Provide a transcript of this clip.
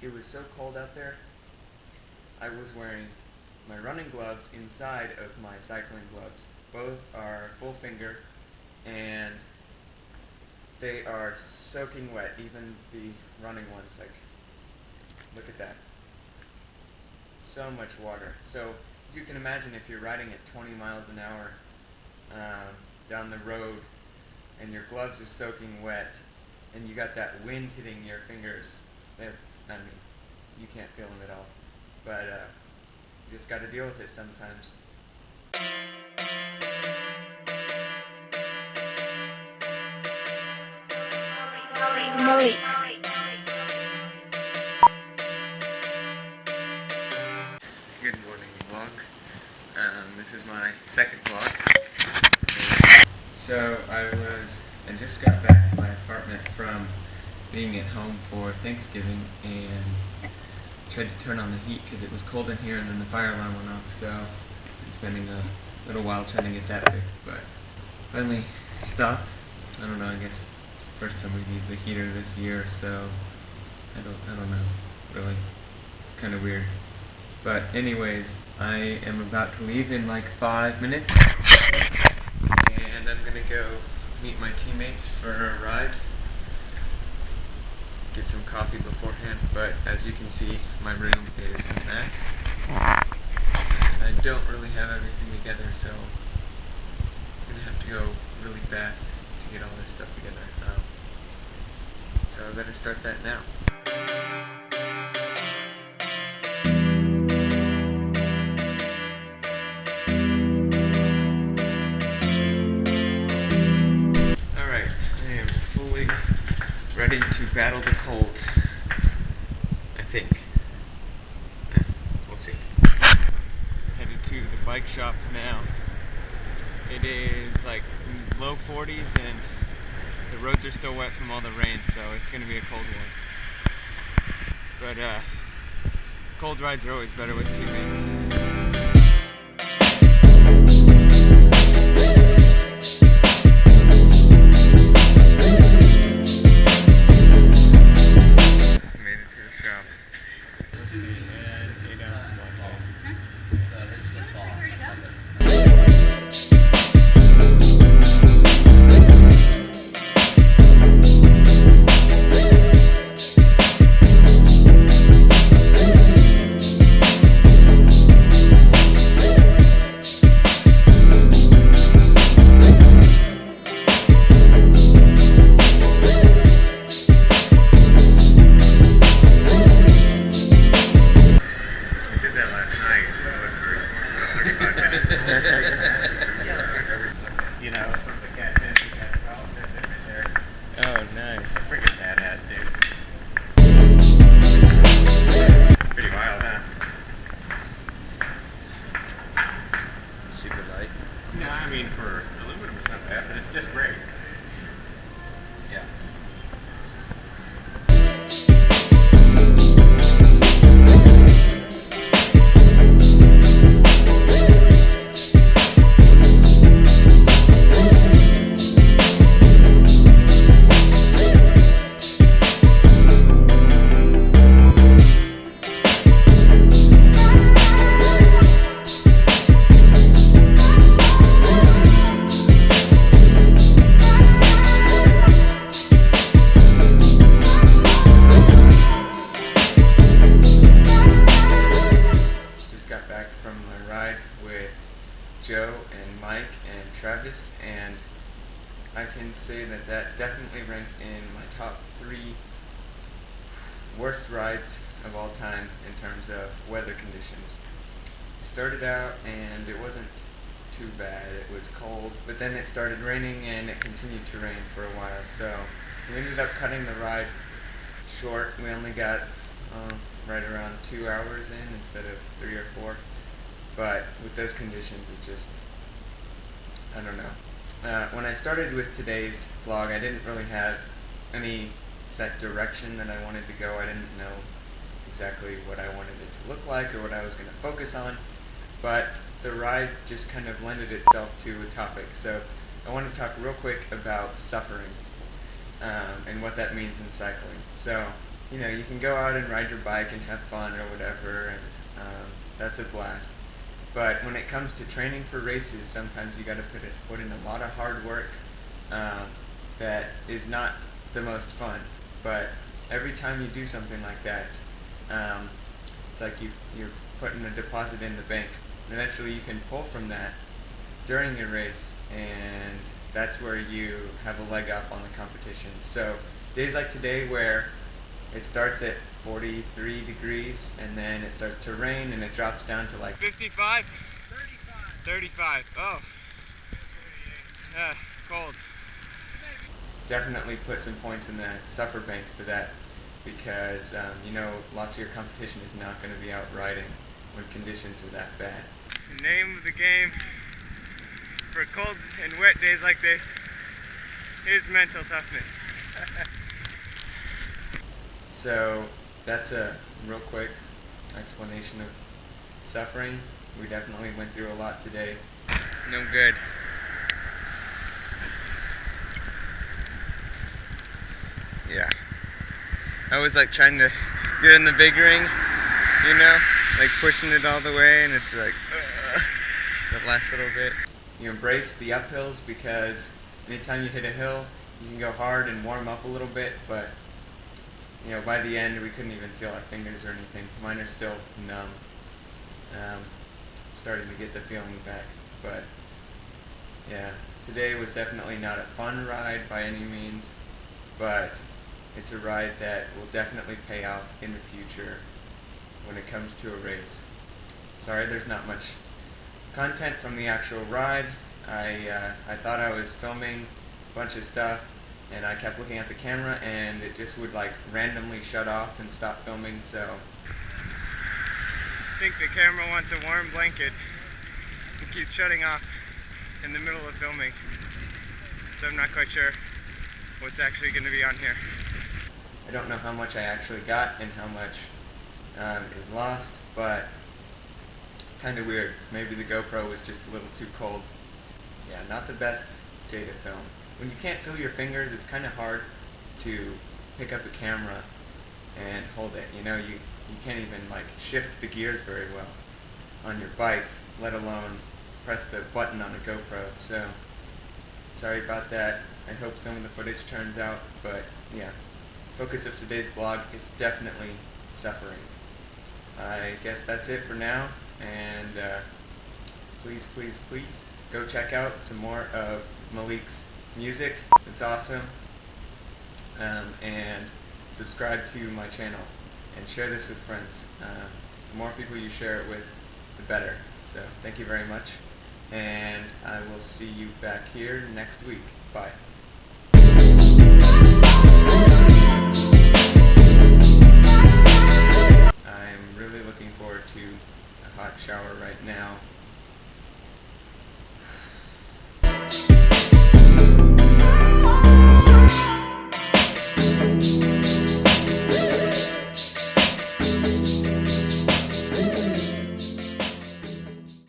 it was so cold out there, I was wearing my running gloves inside of my cycling gloves. Both are full finger, and they are soaking wet, even the running ones. Like, look at that. So much water. So, as you can imagine, if you're riding at 20 miles an hour down the road, and your gloves are soaking wet, and you got that wind hitting your fingers, I mean, you can't feel them at all. But you just got to deal with it sometimes. Molly. Good morning, vlog. This is my second vlog. So I just got back to my apartment from being at home for Thanksgiving, and tried to turn on the heat because it was cold in here, and then the fire alarm went off, so I'm spending a little while trying to get that fixed, but finally stopped. I don't know, I guess it's the first time we've used the heater this year, so I don't know, really. It's kind of weird. But anyways, I am about to leave in like 5 minutes, and I'm gonna go meet my teammates for a ride, get some coffee beforehand. But as you can see, my room is a mess. I don't really have everything together, so I'm gonna have to go really fast to get all this stuff together. So I better start that now. Ready to battle the cold, I think. We'll see. Headed to the bike shop now. It is like low 40s, and the roads are still wet from all the rain, so it's going to be a cold one. But cold rides are always better with teammates. You know, from the catfish, you got 12 cents in there. Oh, nice. Freaking badass, dude. Pretty wild, huh? Super light. No, I mean, for aluminum, it's not bad, but it's just great. Yeah. From my ride with Joe and Mike and Travis, and I can say that that definitely ranks in my top 3 worst rides of all time in terms of weather conditions. We started out and it wasn't too bad. It was cold, but then it started raining and it continued to rain for a while, so we ended up cutting the ride short. We only got right around 2 hours in instead of 3 or 4. But with those conditions, it's just, I don't know. When I started with today's vlog, I didn't really have any set direction that I wanted to go. I didn't know exactly what I wanted it to look like or what I was going to focus on. But the ride just kind of lended itself to a topic. So I want to talk real quick about suffering and what that means in cycling. So you know, you can go out and ride your bike and have fun or whatever, and that's a blast. But when it comes to training for races, sometimes you got to put in a lot of hard work that is not the most fun. But every time you do something like that, it's like you're putting a deposit in the bank. And eventually you can pull from that during your race, and that's where you have a leg up on the competition. So days like today where it starts at 43 degrees and then it starts to rain and it drops down to like 55? 35. Oh. Cold. Definitely put some points in the suffer bank for that, because you know, lots of your competition is not going to be out riding when conditions are that bad. The name of the game for cold and wet days like this is mental toughness. So that's a real quick explanation of suffering. We definitely went through a lot today. No good. Yeah. I was like trying to get in the big ring, you know, like pushing it all the way, and it's like the last little bit. You embrace the uphills, because anytime you hit a hill, you can go hard and warm up a little bit, but you know, by the end we couldn't even feel our fingers or anything. Mine are still numb. Starting to get the feeling back, but yeah, today was definitely not a fun ride by any means, but it's a ride that will definitely pay off in the future when it comes to a race. Sorry there's not much content from the actual ride. I thought I was filming a bunch of stuff, and I kept looking at the camera and it just would like randomly shut off and stop filming, so I think the camera wants a warm blanket. It keeps shutting off in the middle of filming, so I'm not quite sure what's actually going to be on here. I don't know how much I actually got and how much is lost, but kind of weird. Maybe the GoPro was just a little too cold. Yeah, not the best day to film. When you can't feel your fingers, it's kind of hard to pick up a camera and hold it. You know, you can't even like shift the gears very well on your bike, let alone press the button on a GoPro. So sorry about that. I hope some of the footage turns out, but yeah, focus of today's vlog is definitely suffering. I guess that's it for now, and please go check out some more of Malik's music. It's awesome. And subscribe to my channel and share this with friends. The more people you share it with, the better. So thank you very much, and I will see you back here next week. Bye. I'm really looking forward to a hot shower right now.